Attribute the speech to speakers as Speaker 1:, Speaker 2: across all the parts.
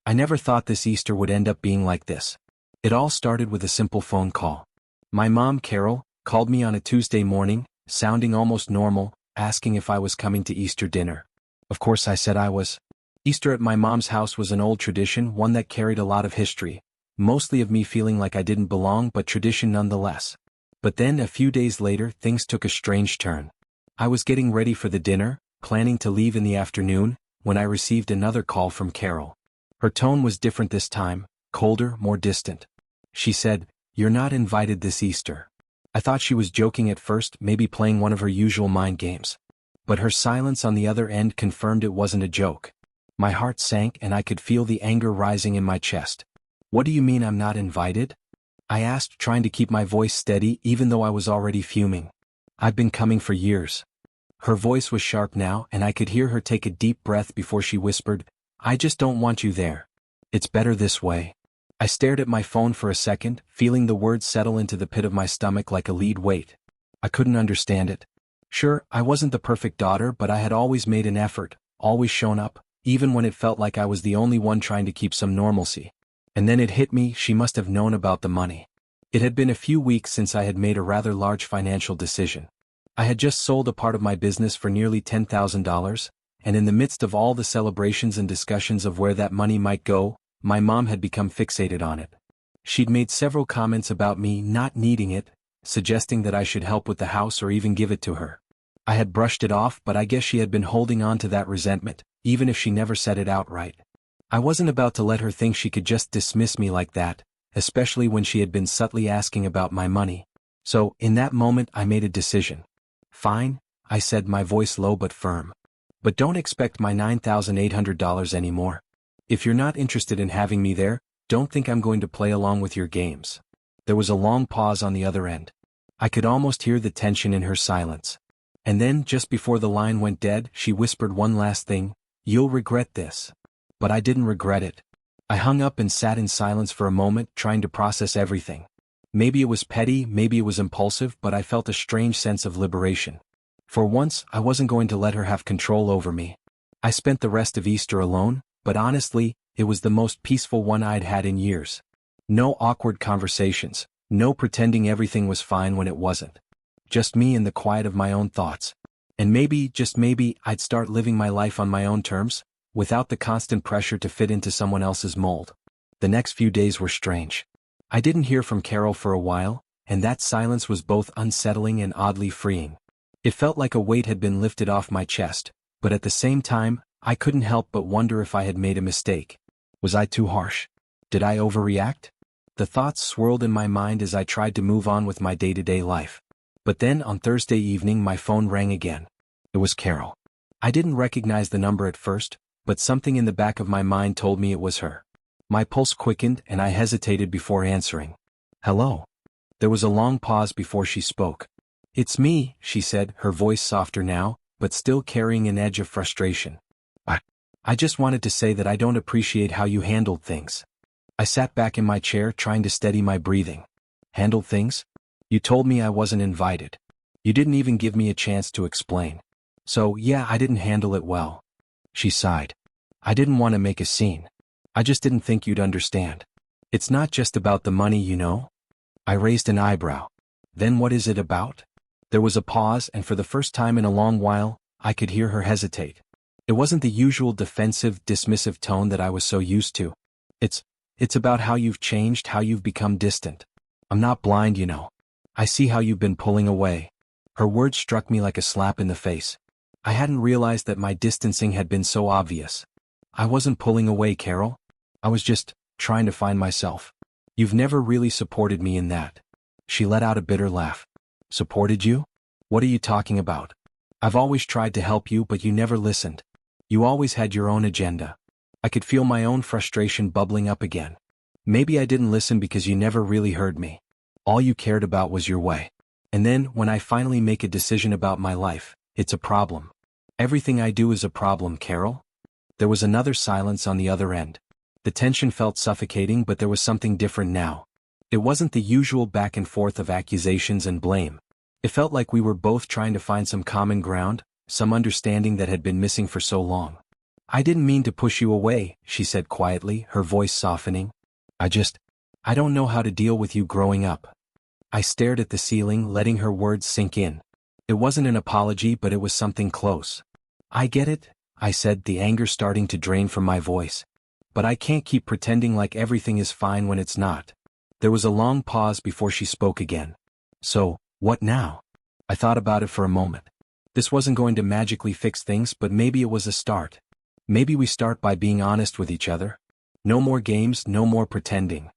Speaker 1: I never thought this Easter would end up being like this. It all started with a simple phone call. My mom, Carol, called me on a Tuesday morning, sounding almost normal, asking if I was coming to Easter dinner. Of course I said I was. Easter at my mom's house was an old tradition, one that carried a lot of history, mostly of me feeling like I didn't belong, but tradition nonetheless. But then, a few days later, things took a strange turn. I was getting ready for the dinner, planning to leave in the afternoon, when I received another call from Carol. Her tone was different this time, colder, more distant. She said, "You're not invited this Easter." I thought she was joking at first, maybe playing one of her usual mind games. But her silence on the other end confirmed it wasn't a joke. My heart sank and I could feel the anger rising in my chest. "What do you mean I'm not invited?" I asked, trying to keep my voice steady even though I was already fuming. "I've been coming for years." Her voice was sharp now, and I could hear her take a deep breath before she whispered, "I just don't want you there. It's better this way." I stared at my phone for a second, feeling the words settle into the pit of my stomach like a lead weight. I couldn't understand it. Sure, I wasn't the perfect daughter, but I had always made an effort, always shown up, even when it felt like I was the only one trying to keep some normalcy. And then it hit me, she must have known about the money. It had been a few weeks since I had made a rather large financial decision. I had just sold a part of my business for nearly $10,000, and in the midst of all the celebrations and discussions of where that money might go, my mom had become fixated on it. She'd made several comments about me not needing it, suggesting that I should help with the house or even give it to her. I had brushed it off, but I guess she had been holding on to that resentment, even if she never said it outright. I wasn't about to let her think she could just dismiss me like that, especially when she had been subtly asking about my money. So, in that moment, I made a decision. "Fine," I said, my voice low but firm. "But don't expect my $9,800 anymore. If you're not interested in having me there, don't think I'm going to play along with your games." There was a long pause on the other end. I could almost hear the tension in her silence. And then, just before the line went dead, she whispered one last thing, "You'll regret this." But I didn't regret it. I hung up and sat in silence for a moment, trying to process everything. Maybe it was petty, maybe it was impulsive, but I felt a strange sense of liberation. For once, I wasn't going to let her have control over me. I spent the rest of Easter alone, but honestly, it was the most peaceful one I'd had in years. No awkward conversations, no pretending everything was fine when it wasn't. Just me in the quiet of my own thoughts. And maybe, just maybe, I'd start living my life on my own terms, without the constant pressure to fit into someone else's mold. The next few days were strange. I didn't hear from Carol for a while, and that silence was both unsettling and oddly freeing. It felt like a weight had been lifted off my chest, but at the same time, I couldn't help but wonder if I had made a mistake. Was I too harsh? Did I overreact? The thoughts swirled in my mind as I tried to move on with my day-to-day life. But then, on Thursday evening, my phone rang again. It was Carol. I didn't recognize the number at first, but something in the back of my mind told me it was her. My pulse quickened and I hesitated before answering. "Hello?" There was a long pause before she spoke. "It's me," she said, her voice softer now, but still carrying an edge of frustration. I just wanted to say that I don't appreciate how you handled things." I sat back in my chair trying to steady my breathing. "Handled things? You told me I wasn't invited. You didn't even give me a chance to explain. So, yeah, I didn't handle it well." She sighed. "I didn't want to make a scene. I just didn't think you'd understand. It's not just about the money, you know." I raised an eyebrow. "Then what is it about?" There was a pause, and for the first time in a long while, I could hear her hesitate. It wasn't the usual defensive, dismissive tone that I was so used to. It's about how you've changed, how you've become distant. I'm not blind, you know. I see how you've been pulling away." Her words struck me like a slap in the face. I hadn't realized that my distancing had been so obvious. "I wasn't pulling away, Carol. I was just trying to find myself. You've never really supported me in that." She let out a bitter laugh. "Supported you? What are you talking about? I've always tried to help you, but you never listened. You always had your own agenda." I could feel my own frustration bubbling up again. "Maybe I didn't listen because you never really heard me. All you cared about was your way. And then, when I finally make a decision about my life, it's a problem. Everything I do is a problem, Carol." There was another silence on the other end. The tension felt suffocating, but there was something different now. It wasn't the usual back and forth of accusations and blame. It felt like we were both trying to find some common ground, some understanding that had been missing for so long. I didn't mean to push you away, she said quietly, her voice softening. I don't know how to deal with you growing up. I stared at the ceiling, letting her words sink in. It wasn't an apology, but it was something close. I get it, I said, the anger starting to drain from my voice. But I can't keep pretending like everything is fine when it's not. There was a long pause before she spoke again. So, what now? I thought about it for a moment. This wasn't going to magically fix things, but maybe it was a start. Maybe we start by being honest with each other. No more games, no more pretending.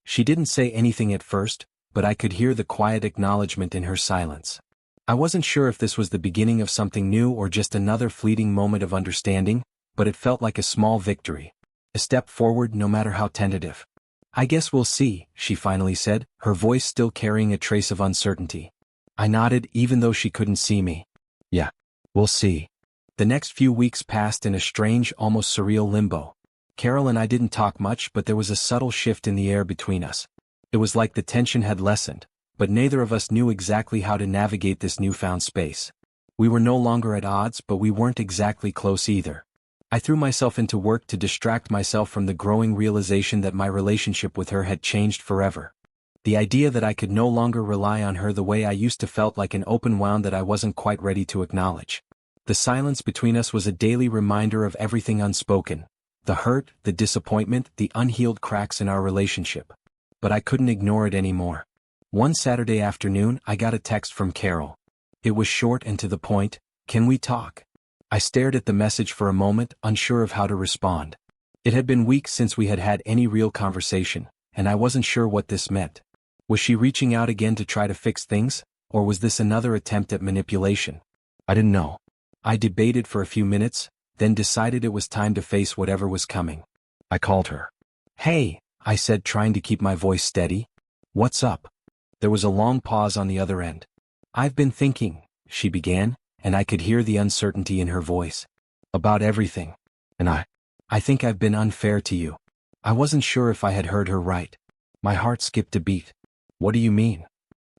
Speaker 1: She didn't say anything at first, but I could hear the quiet acknowledgement in her silence. I wasn't sure if this was the beginning of something new or just another fleeting moment of understanding, but it felt like a small victory. A step forward, no matter how tentative. I guess we'll see, she finally said, her voice still carrying a trace of uncertainty. I nodded, even though she couldn't see me. Yeah, we'll see. The next few weeks passed in a strange, almost surreal limbo. Carol and I didn't talk much, but there was a subtle shift in the air between us. It was like the tension had lessened, but neither of us knew exactly how to navigate this newfound space. We were no longer at odds, but we weren't exactly close either. I threw myself into work to distract myself from the growing realization that my relationship with her had changed forever. The idea that I could no longer rely on her the way I used to felt like an open wound that I wasn't quite ready to acknowledge. The silence between us was a daily reminder of everything unspoken. The hurt, the disappointment, the unhealed cracks in our relationship. But I couldn't ignore it anymore. One Saturday afternoon, I got a text from Carol. It was short and to the point. Can we talk? I stared at the message for a moment, unsure of how to respond. It had been weeks since we had had any real conversation, and I wasn't sure what this meant. Was she reaching out again to try to fix things, or was this another attempt at manipulation? I didn't know. I debated for a few minutes, then decided it was time to face whatever was coming. I called her. Hey, I said, trying to keep my voice steady. What's up? There was a long pause on the other end. I've been thinking, she began, and I could hear the uncertainty in her voice. About everything. And I think I've been unfair to you. I wasn't sure if I had heard her right. My heart skipped a beat. What do you mean?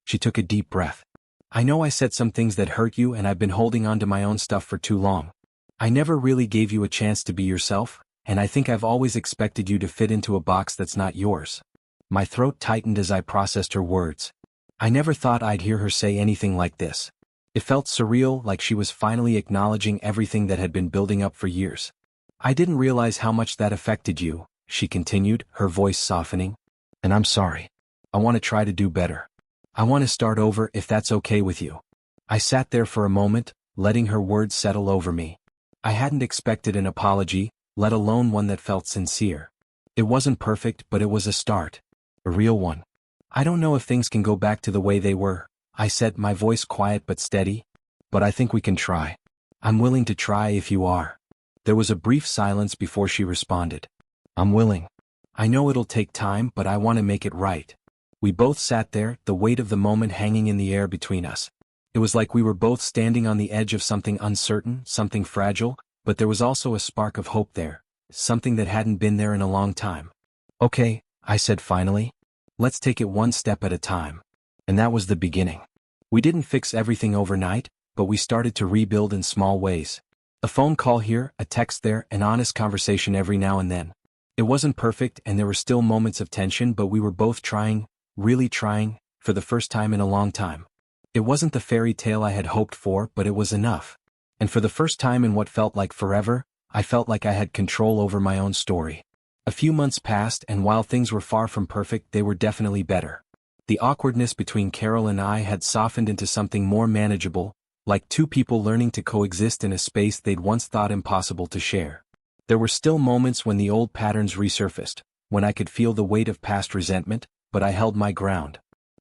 Speaker 1: She took a deep breath. I know I said some things that hurt you, and I've been holding on to my own stuff for too long. I never really gave you a chance to be yourself, and I think I've always expected you to fit into a box that's not yours. My throat tightened as I processed her words. I never thought I'd hear her say anything like this. It felt surreal, like she was finally acknowledging everything that had been building up for years. I didn't realize how much that affected you, she continued, her voice softening. And I'm sorry. I want to try to do better. I want to start over if that's okay with you. I sat there for a moment, letting her words settle over me. I hadn't expected an apology, let alone one that felt sincere. It wasn't perfect, but it was a start. A real one. I don't know if things can go back to the way they were, I said, my voice quiet but steady. But I think we can try. I'm willing to try if you are. There was a brief silence before she responded. I'm willing. I know it'll take time, but I want to make it right. We both sat there, the weight of the moment hanging in the air between us. It was like we were both standing on the edge of something uncertain, something fragile, but there was also a spark of hope there, something that hadn't been there in a long time. Okay, I said finally. Let's take it one step at a time. And that was the beginning. We didn't fix everything overnight, but we started to rebuild in small ways. A phone call here, a text there, an honest conversation every now and then. It wasn't perfect, and there were still moments of tension, but we were both trying, really trying, for the first time in a long time. It wasn't the fairy tale I had hoped for, but it was enough. And for the first time in what felt like forever, I felt like I had control over my own story. A few months passed, and while things were far from perfect, they were definitely better. The awkwardness between Carol and I had softened into something more manageable, like two people learning to coexist in a space they'd once thought impossible to share. There were still moments when the old patterns resurfaced, when I could feel the weight of past resentment, but I held my ground.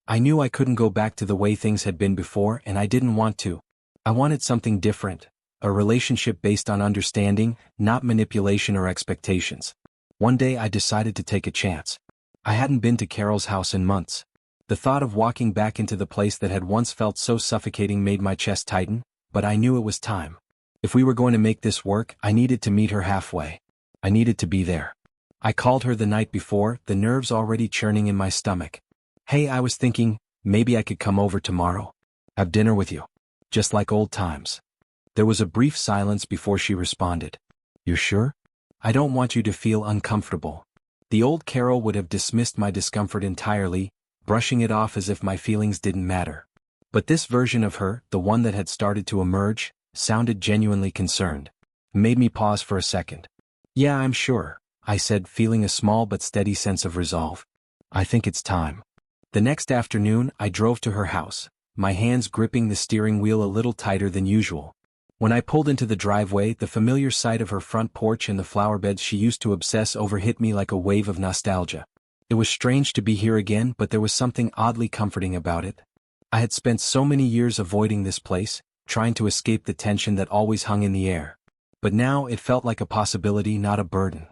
Speaker 1: I knew I couldn't go back to the way things had been before, and I didn't want to. I wanted something different, a relationship based on understanding, not manipulation or expectations. One day I decided to take a chance. I hadn't been to Carol's house in months. The thought of walking back into the place that had once felt so suffocating made my chest tighten, but I knew it was time. If we were going to make this work, I needed to meet her halfway. I needed to be there. I called her the night before, the nerves already churning in my stomach. Hey, I was thinking, maybe I could come over tomorrow. Have dinner with you. Just like old times. There was a brief silence before she responded. You're sure? I don't want you to feel uncomfortable. The old Carol would have dismissed my discomfort entirely, brushing it off as if my feelings didn't matter. But this version of her, the one that had started to emerge, sounded genuinely concerned. It made me pause for a second. Yeah, I'm sure, I said, feeling a small but steady sense of resolve. I think it's time. The next afternoon, I drove to her house, my hands gripping the steering wheel a little tighter than usual. When I pulled into the driveway, the familiar sight of her front porch and the flower beds she used to obsess over hit me like a wave of nostalgia. It was strange to be here again, but there was something oddly comforting about it. I had spent so many years avoiding this place, trying to escape the tension that always hung in the air. But now it felt like a possibility, not a burden.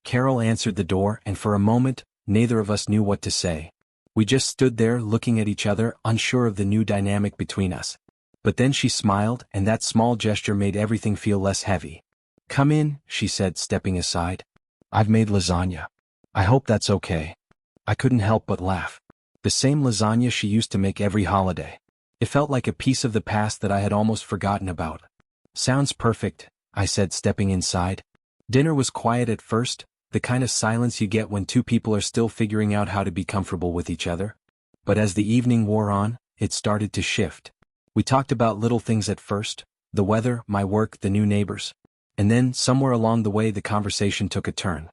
Speaker 1: Carol answered the door, and for a moment, neither of us knew what to say. We just stood there looking at each other, unsure of the new dynamic between us. But then she smiled, and that small gesture made everything feel less heavy. Come in, she said, stepping aside. I've made lasagna. I hope that's okay. I couldn't help but laugh. The same lasagna she used to make every holiday. It felt like a piece of the past that I had almost forgotten about. Sounds perfect, I said, stepping inside. Dinner was quiet at first, the kind of silence you get when two people are still figuring out how to be comfortable with each other. But as the evening wore on, it started to shift. We talked about little things at first, the weather, my work, the new neighbors. And then, somewhere along the way, the conversation took a turn.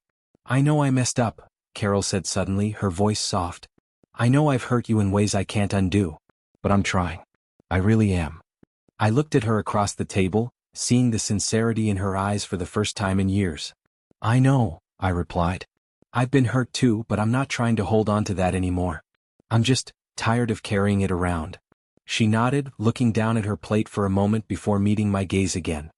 Speaker 1: I know I messed up, Carol said suddenly, her voice soft. I know I've hurt you in ways I can't undo. But I'm trying. I really am. I looked at her across the table, seeing the sincerity in her eyes for the first time in years. I know, I replied. I've been hurt too, but I'm not trying to hold on to that anymore. I'm just tired of carrying it around. She nodded, looking down at her plate for a moment before meeting my gaze again.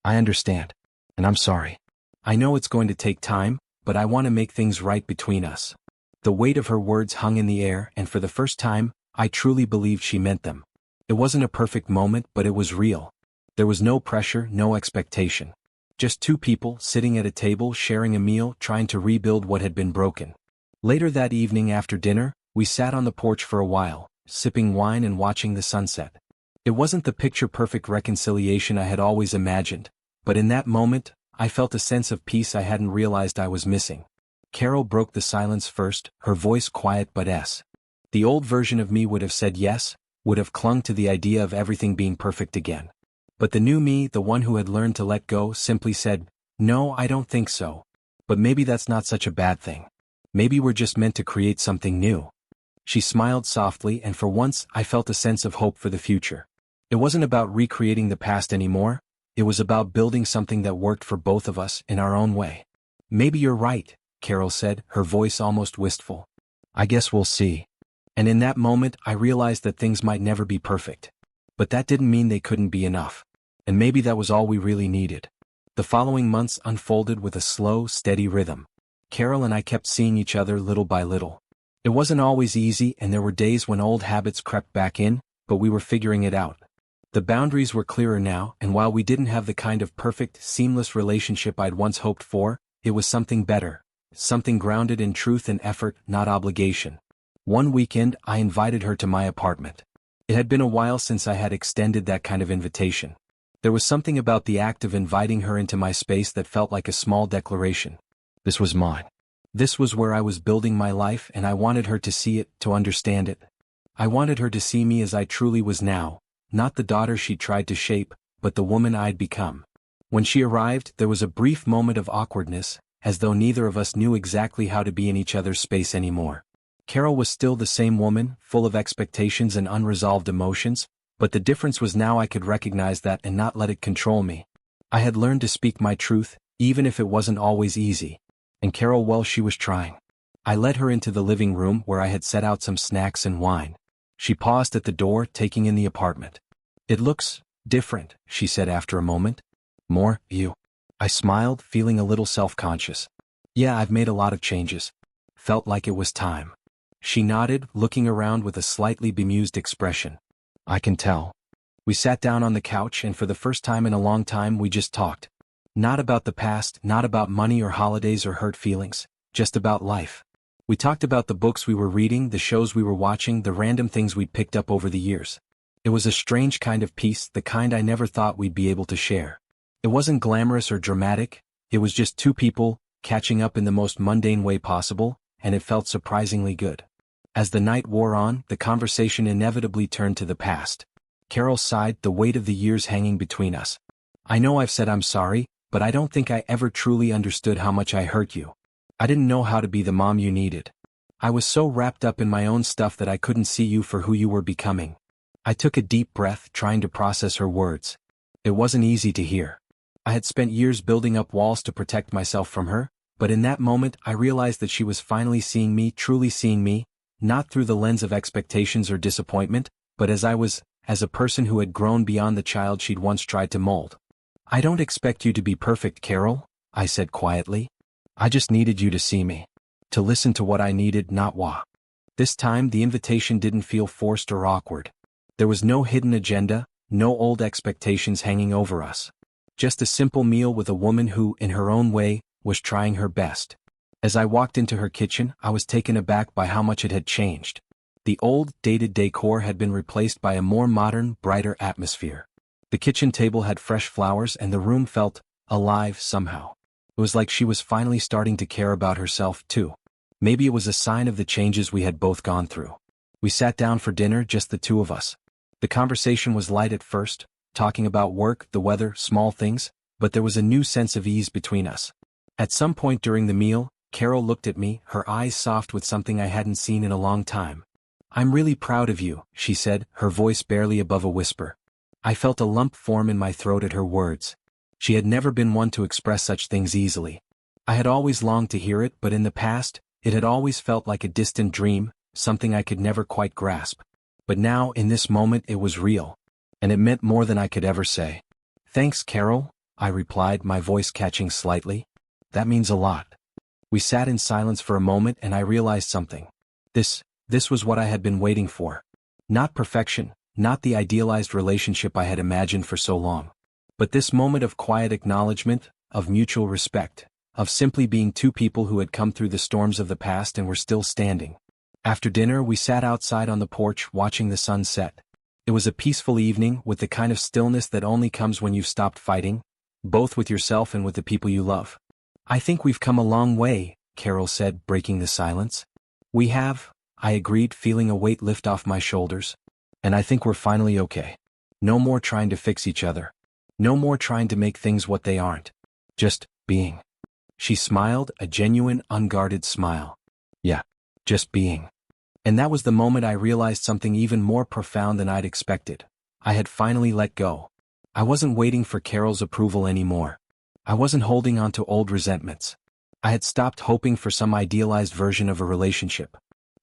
Speaker 1: I understand. And I'm sorry. I know it's going to take time, but I want to make things right between us. The weight of her words hung in the air, and for the first time, I truly believed she meant them. It wasn't a perfect moment, but it was real. There was no pressure, no expectation. Just two people sitting at a table sharing a meal, trying to rebuild what had been broken. Later that evening after dinner, we sat on the porch for a while, sipping wine and watching the sunset. It wasn't the picture-perfect reconciliation I had always imagined, but in that moment, I felt a sense of peace I hadn't realized I was missing. Carol broke the silence first, her voice quiet but the old version of me would have said yes, would have clung to the idea of everything being perfect again. But the new me, the one who had learned to let go, simply said, no, I don't think so. But maybe that's not such a bad thing. Maybe we're just meant to create something new. She smiled softly, and for once I felt a sense of hope for the future. It wasn't about recreating the past anymore, it was about building something that worked for both of us in our own way. Maybe you're right, Carol said, her voice almost wistful. I guess we'll see. And in that moment I realized that things might never be perfect. But that didn't mean they couldn't be enough. And maybe that was all we really needed. The following months unfolded with a slow, steady rhythm. Carol and I kept seeing each other little by little. It wasn't always easy, and there were days when old habits crept back in, but we were figuring it out. The boundaries were clearer now, and while we didn't have the kind of perfect, seamless relationship I'd once hoped for, it was something better, something grounded in truth and effort, not obligation. One weekend, I invited her to my apartment. It had been a while since I had extended that kind of invitation. There was something about the act of inviting her into my space that felt like a small declaration. This was mine. This was where I was building my life, and I wanted her to see it, to understand it. I wanted her to see me as I truly was now, not the daughter she tried to shape, but the woman I'd become. When she arrived, there was a brief moment of awkwardness, as though neither of us knew exactly how to be in each other's space anymore. Carol was still the same woman, full of expectations and unresolved emotions, but the difference was now I could recognize that and not let it control me. I had learned to speak my truth, even if it wasn't always easy. And Carol, well, she was trying. I led her into the living room where I had set out some snacks and wine. She paused at the door, taking in the apartment. It looks different, she said after a moment. More you. I smiled, feeling a little self-conscious. Yeah, I've made a lot of changes. Felt like it was time. She nodded, looking around with a slightly bemused expression. I can tell. We sat down on the couch, and for the first time in a long time we just talked. Not about the past, not about money or holidays or hurt feelings, just about life. We talked about the books we were reading, the shows we were watching, the random things we'd picked up over the years. It was a strange kind of peace, the kind I never thought we'd be able to share. It wasn't glamorous or dramatic, It was just two people, catching up in the most mundane way possible, and it felt surprisingly good. As the night wore on, the conversation inevitably turned to the past. Carol sighed, the weight of the years hanging between us. I know I've said I'm sorry, but I don't think I ever truly understood how much I hurt you. I didn't know how to be the mom you needed. I was so wrapped up in my own stuff that I couldn't see you for who you were becoming. I took a deep breath, trying to process her words. It wasn't easy to hear. I had spent years building up walls to protect myself from her, but in that moment I realized that she was finally seeing me, truly seeing me, not through the lens of expectations or disappointment, but as I was, as a person who had grown beyond the child she'd once tried to mold. I don't expect you to be perfect, Carol, I said quietly. I just needed you to see me. To listen to what I needed, not what. This time the invitation didn't feel forced or awkward. There was no hidden agenda, no old expectations hanging over us. Just a simple meal with a woman who, in her own way, was trying her best. As I walked into her kitchen, I was taken aback by how much it had changed. The old, dated decor had been replaced by a more modern, brighter atmosphere. The kitchen table had fresh flowers and the room felt alive somehow. It was like she was finally starting to care about herself too. Maybe it was a sign of the changes we had both gone through. We sat down for dinner, just the two of us. The conversation was light at first, talking about work, the weather, small things, but there was a new sense of ease between us. At some point during the meal, Carol looked at me, her eyes soft with something I hadn't seen in a long time. I'm really proud of you, she said, her voice barely above a whisper. I felt a lump form in my throat at her words. She had never been one to express such things easily. I had always longed to hear it, but in the past, it had always felt like a distant dream, something I could never quite grasp. But now, in this moment, it was real. And it meant more than I could ever say. Thanks, Carol, I replied, my voice catching slightly. That means a lot. We sat in silence for a moment and I realized something. This was what I had been waiting for. Not perfection, not the idealized relationship I had imagined for so long. But this moment of quiet acknowledgement, of mutual respect, of simply being two people who had come through the storms of the past and were still standing. After dinner we sat outside on the porch watching the sun set. It was a peaceful evening with the kind of stillness that only comes when you've stopped fighting, both with yourself and with the people you love. I think we've come a long way, Carol said, breaking the silence. We have, I agreed, feeling a weight lift off my shoulders. And I think we're finally okay. No more trying to fix each other. No more trying to make things what they aren't. Just being. She smiled, a genuine, unguarded smile. Yeah, just being. And that was the moment I realized something even more profound than I'd expected. I had finally let go. I wasn't waiting for Carol's approval anymore. I wasn't holding on to old resentments. I had stopped hoping for some idealized version of a relationship.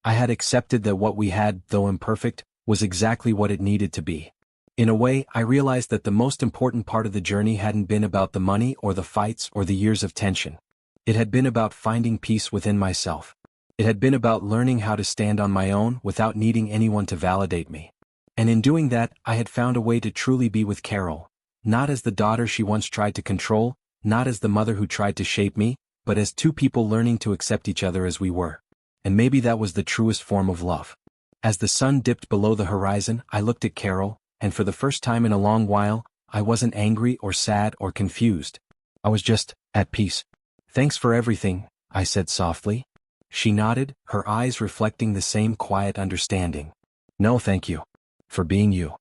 Speaker 1: I had accepted that what we had, though imperfect, was exactly what it needed to be. In a way, I realized that the most important part of the journey hadn't been about the money or the fights or the years of tension. It had been about finding peace within myself. It had been about learning how to stand on my own without needing anyone to validate me. And in doing that, I had found a way to truly be with Carol, not as the daughter she once tried to control, not as the mother who tried to shape me, but as two people learning to accept each other as we were. And maybe that was the truest form of love. As the sun dipped below the horizon, I looked at Carol, and for the first time in a long while, I wasn't angry or sad or confused. I was just at peace. Thanks for everything, I said softly. She nodded, her eyes reflecting the same quiet understanding. No, thank you. For being you.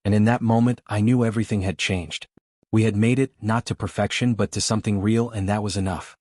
Speaker 1: And in that moment, I knew everything had changed. We had made it, not to perfection but to something real, and that was enough.